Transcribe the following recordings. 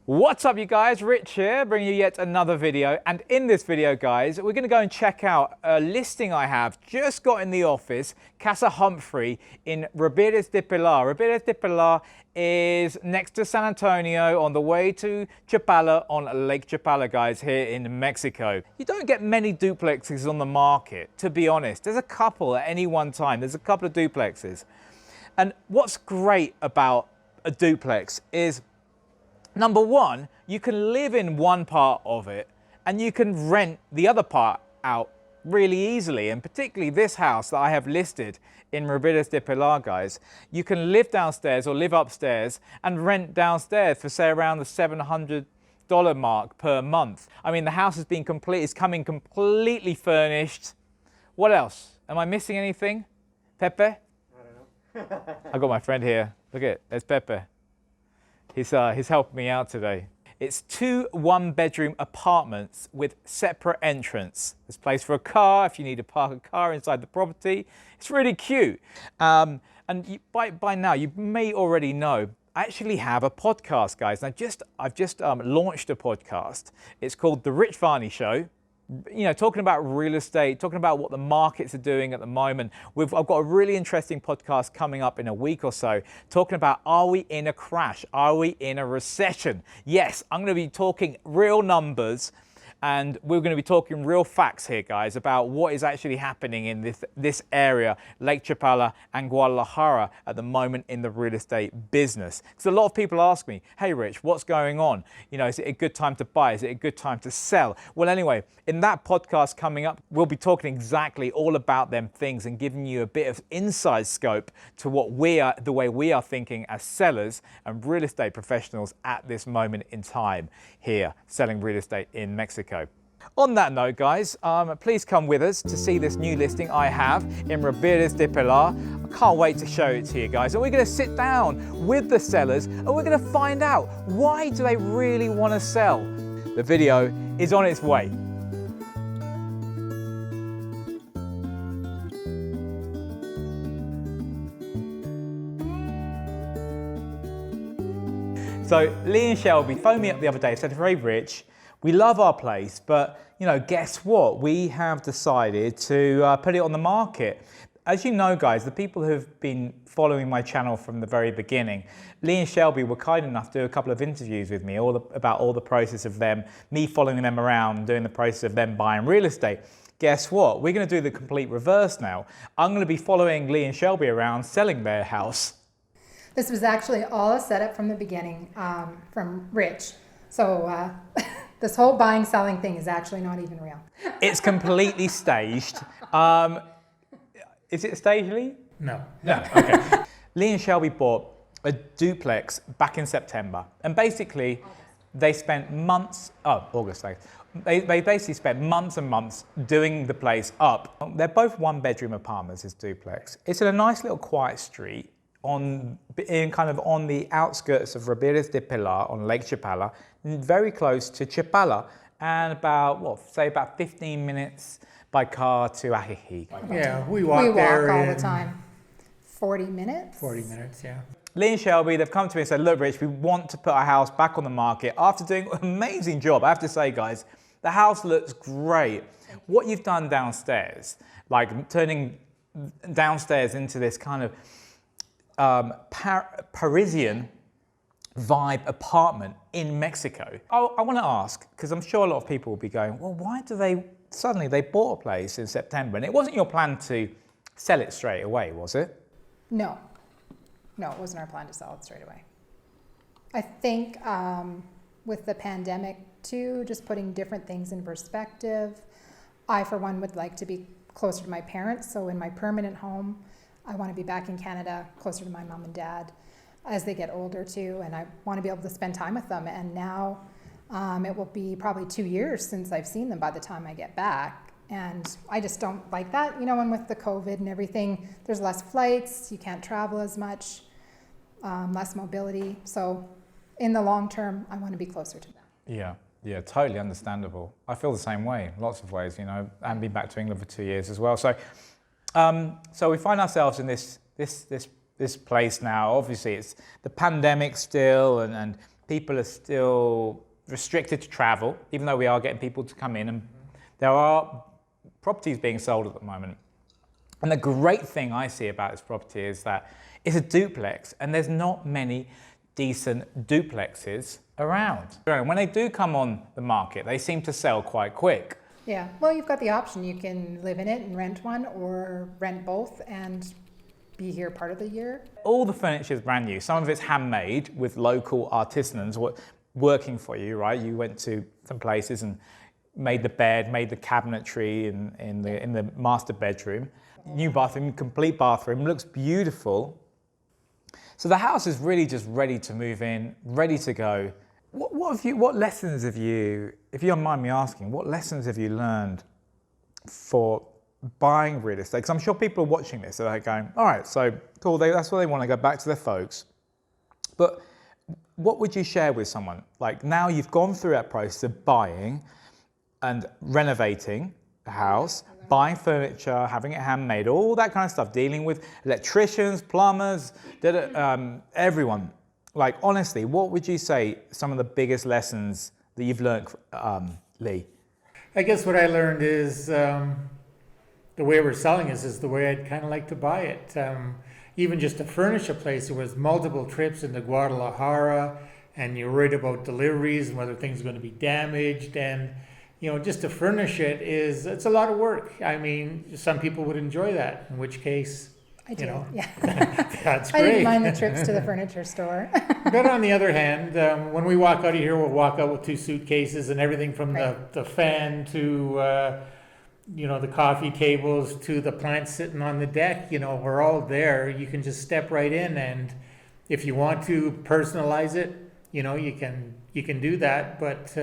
What's up you guys, Rich here, bringing you yet another video. And in this video guys, we're gonna go and check out a listing I have just got in the office, Casa Humphrey in Riberas de Pilar. Riberas de Pilar is next to San Antonio on the way to Chapala on Lake Chapala guys, here in Mexico. You don't get many duplexes on the market, to be honest. There's a couple at any one time, there's a couple of duplexes. And what's great about a duplex is, number one, you can live in one part of it and you can rent the other part out really easily. And particularly this house that I have listed in Riberas de Pilar, guys, you can live downstairs or live upstairs and rent downstairs for say around the $700 mark per month. I mean, the house has been complete, it's coming completely furnished. What else? Am I missing anything? Pepe? I don't know. I got my friend here. Look at it, there's Pepe. He's helping me out today. It's two one-bedroom apartments with separate entrance. There's place for a car if you need to park a car inside the property. It's really cute. And by now, you may already know, I actually have a podcast, guys. And I've just launched a podcast. It's called The Rich Varney Show. You know, talking about real estate, talking about what the markets are doing at the moment. I've got a really interesting podcast coming up in a week or so, talking about, are we in a crash? Are we in a recession? Yes, I'm going to be talking real numbers, and we're going to be talking real facts here, guys, about what is actually happening in this area, Lake Chapala and Guadalajara at the moment in the real estate business. Because a lot of people ask me, hey Rich, what's going on? You know, is it a good time to buy? Is it a good time to sell? Well, anyway, in that podcast coming up, we'll be talking exactly all about them things and giving you a bit of inside scope to what the way we are thinking as sellers and real estate professionals at this moment in time here, selling real estate in Mexico. On that note, guys, please come with us to see this new listing I have in Riberas de Pilar. I can't wait to show it to you guys. And we're going to sit down with the sellers and we're going to find out, why do they really want to sell? The video is on its way. So Lee and Shelby phoned me up the other day and said, "Hey Rich, we love our place, but you know, guess what? We have decided to put it on the market." As you know, guys, the people who've been following my channel from the very beginning, Lee and Shelby were kind enough to do a couple of interviews with me about all the process of them, me following them around, doing the process of them buying real estate. Guess what? We're going to do the complete reverse now. I'm going to be following Lee and Shelby around selling their house. This was actually all a setup from the beginning from Rich. So this whole buying, selling thing is actually not even real. It's completely staged. Is it staged, Lee? No. No, okay. Lee and Shelby bought a duplex back in September. And basically, they spent months, August, they basically spent months and months doing the place up. They're both one-bedroom apartments, this duplex. It's in a nice little quiet street on the outskirts of Riberas de Pilar on Lake Chapala, very close to Chapala, and about 15 minutes by car to Ajijic. Yeah, we walk there all the time. 40 minutes? 40 minutes, yeah. Lee and Shelby, they've come to me and said, "Look, Rich, we want to put our house back on the market." After doing an amazing job, I have to say, guys, the house looks great. What you've done downstairs, like turning downstairs into this kind of Parisian vibe apartment in Mexico. I want to ask, because I'm sure a lot of people will be going, well, why do they bought a place in September, and it wasn't your plan to sell it straight away, was it? No, it wasn't our plan to sell it straight away. I think with the pandemic too, just putting different things in perspective, I for one would like to be closer to my parents. So in my permanent home, I want to be back in Canada, closer to my mom and dad as they get older too, and I want to be able to spend time with them. And now it will be probably 2 years since I've seen them by the time I get back. And I just don't like that, you know, and with the COVID and everything, there's less flights, you can't travel as much, less mobility. So in the long term, I want to be closer to them. Yeah, totally understandable. I feel the same way, lots of ways, you know, and been back to England for 2 years as well. So we find ourselves in this place now. Obviously, it's the pandemic still, and people are still restricted to travel, even though we are getting people to come in, and there are properties being sold at the moment. And the great thing I see about this property is that it's a duplex, and there's not many decent duplexes around. And when they do come on the market, they seem to sell quite quick. Yeah, well, you've got the option. You can live in it and rent one, or rent both and be here part of the year. All the furniture is brand new. Some of it's handmade with local artisans working for you, right? You went to some places and made the bed, made the cabinetry in the master bedroom. New bathroom, complete bathroom, looks beautiful. So the house is really just ready to move in, ready to go. What lessons have you, if you don't mind me asking, what lessons have you learned for buying real estate? Because I'm sure people are watching this, so they're going, all right, so cool, that's where they want to go back to their folks. But what would you share with someone? Like, now you've gone through that process of buying and renovating a house, buying furniture, having it handmade, all that kind of stuff, dealing with electricians, plumbers, everyone. Like, honestly, what would you say some of the biggest lessons that you've learned, Lee? I guess what I learned is the way we're selling is the way I'd kind of like to buy it. Even just to furnish a place, there was multiple trips into Guadalajara, and you're worried about deliveries and whether things are going to be damaged. And, you know, just to furnish it's a lot of work. I mean, some people would enjoy that, in which case, I do, yeah. That's great. I didn't mind the trips to the furniture store. But on the other hand, when we walk out of here, we'll walk out with 2 suitcases and everything from the fan to, the coffee tables to the plants sitting on the deck. We're all there. You can just step right in, and if you want to personalize it, you can do that. But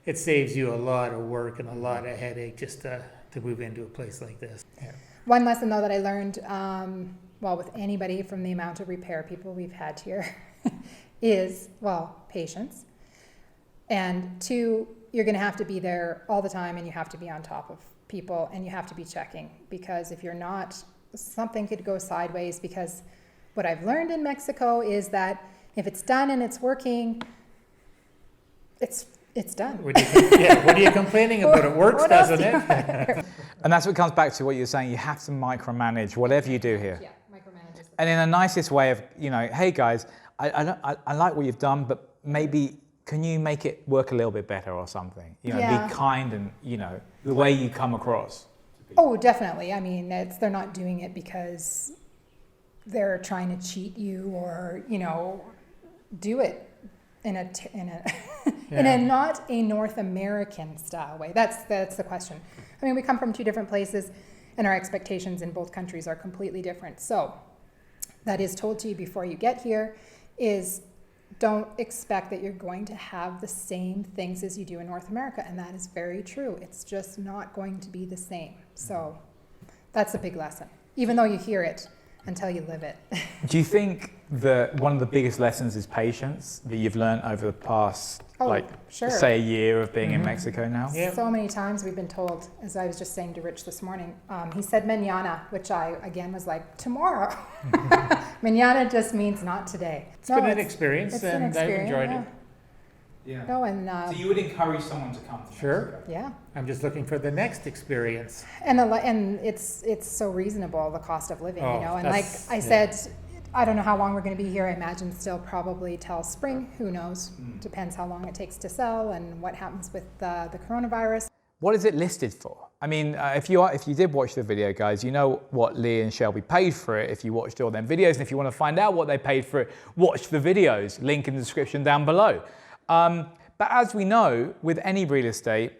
it saves you a lot of work and a lot of headache just to move into a place like this. Yeah. One lesson, though, that I learned, with anybody from the amount of repair people we've had here is, patience. And 2, you're going to have to be there all the time, and you have to be on top of people, and you have to be checking, because if you're not, something could go sideways. Because what I've learned in Mexico is that if it's done and it's working, it's done. What are you complaining about? It works, doesn't it? And that's what comes back to what you're saying. You have to micromanage whatever you do here. Yeah, micromanage. And in the nicest way of, hey guys, I like what you've done, but maybe can you make it work a little bit better or something? Be kind and, the way you come across. Oh, definitely. I mean, they're not doing it because they're trying to cheat you or, do it in a not a North American style way. That's the question. I mean, we come from 2 different places, and our expectations in both countries are completely different. So that is told to you before you get here is don't expect that you're going to have the same things as you do in North America. And that is very true. It's just not going to be the same. So that's a big lesson, even though you hear it until you live it. Do you think that one of the biggest lessons is patience that you've learned over the past, say, a year of being in Mexico now? Yeah. So many times we've been told, as I was just saying to Rich this morning, he said mañana, which I, again, was like, tomorrow. Mañana just means not today. It's been an experience, and I've enjoyed it. Yeah. No, and so you would encourage someone to come to Sure. Mexico? Yeah. I'm just looking for the next experience. And it's so reasonable, the cost of living, And like I said, I don't know how long we're going to be here. I imagine still probably till spring. Who knows? Depends how long it takes to sell and what happens with the coronavirus. What is it listed for? I mean, if you did watch the video, guys, you know what Lee and Shelby paid for it if you watched all them videos. And if you want to find out what they paid for it, watch the videos. Link in the description down below. But as we know, with any real estate,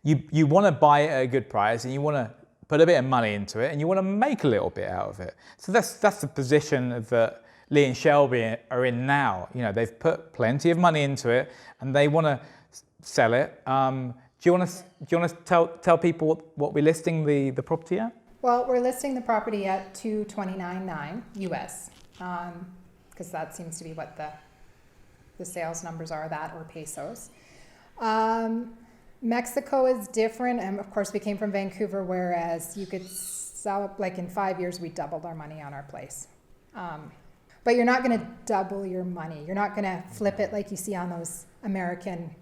you want to buy it at a good price, and you want to put a bit of money into it, and you want to make a little bit out of it. So that's the position that Lee and Shelby are in now. They've put plenty of money into it, and they want to sell it. Do you want to tell people what we're listing the property at? Well, we're listing the property at $229,900 US, because that seems to be what the sales numbers are, that or pesos. Mexico is different, and of course we came from Vancouver, whereas you could sell, like in 5 years we doubled our money on our place. But But you're not going to double your money. You're not going to flip it like you see on those American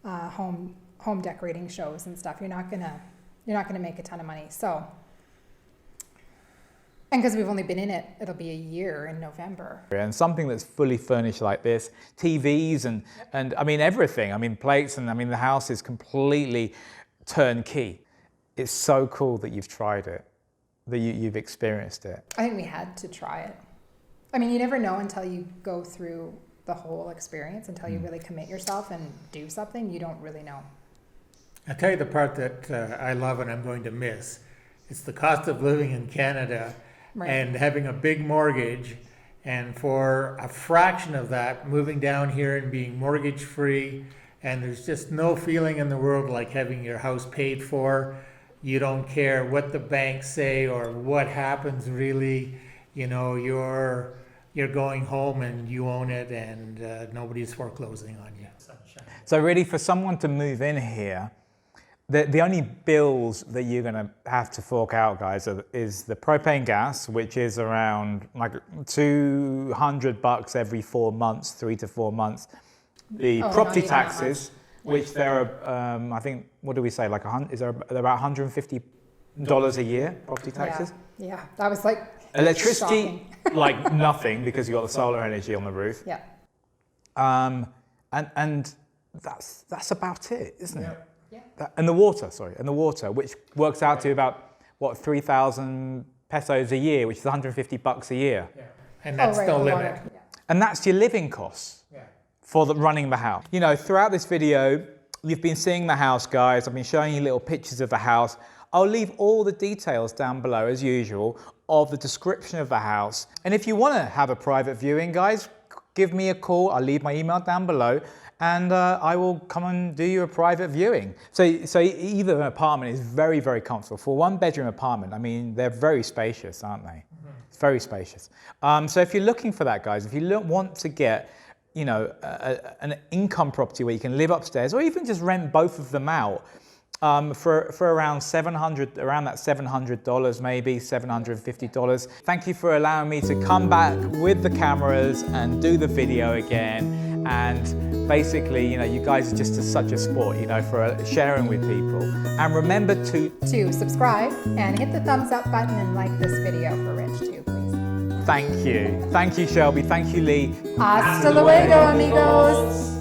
home decorating shows and stuff. You're not gonna make a ton of money. So, and because we've only been in it, it'll be a year in November. And something that's fully furnished like this, TVs and I mean everything. I mean plates, and I mean the house is completely turnkey. It's so cool that you've tried it, that you've experienced it. I think we had to try it. I mean, you never know until you go through the whole experience, until you really commit yourself and do something. You don't really know. I'll tell you the part that I love and I'm going to miss. It's the cost of living in Canada, right, and having a big mortgage, and for a fraction of that, moving down here and being mortgage free, and there's just no feeling in the world like having your house paid for. You don't care what the banks say or what happens really. You know, you're going home and you own it, and nobody's foreclosing on you. Sunshine. So really, for someone to move in here, the only bills that you're going to have to fork out, guys, is the propane gas, which is around like $200 every 4 months, 3 to 4 months. The property taxes, which there are, I think, what do we say, like they're about $150 a year, property taxes? Yeah, that was like electricity, like nothing, because you got the solar energy on the roof. Yeah. And that's about it, isn't it? Yeah. And the water, which works out to about, what, 3,000 pesos a year, which is $150 a year. Yeah. And that's the limit. Yeah. And that's your living costs for running the house. You know, throughout this video, you've been seeing the house, guys. I've been showing you little pictures of the house. I'll leave all the details down below, as usual, of the description of the house. And if you want to have a private viewing, guys, give me a call. I'll leave my email down below, and I will come and do you a private viewing. So either an apartment is very, very comfortable. For a 1-bedroom apartment, I mean, they're very spacious, aren't they? Mm-hmm. It's very spacious. So if you're looking for that, guys, if you want to get, you know, an income property where you can live upstairs, or even just rent both of them out, for around $700, maybe $750. Thank you for allowing me to come back with the cameras and do the video again. And basically, you know, you guys are just such a sport, you know, for sharing with people. And remember to subscribe and hit the thumbs up button and like this video for Rich too, please. Thank you. Thank you, Shelby. Thank you, Lee. Hasta luego, amigos.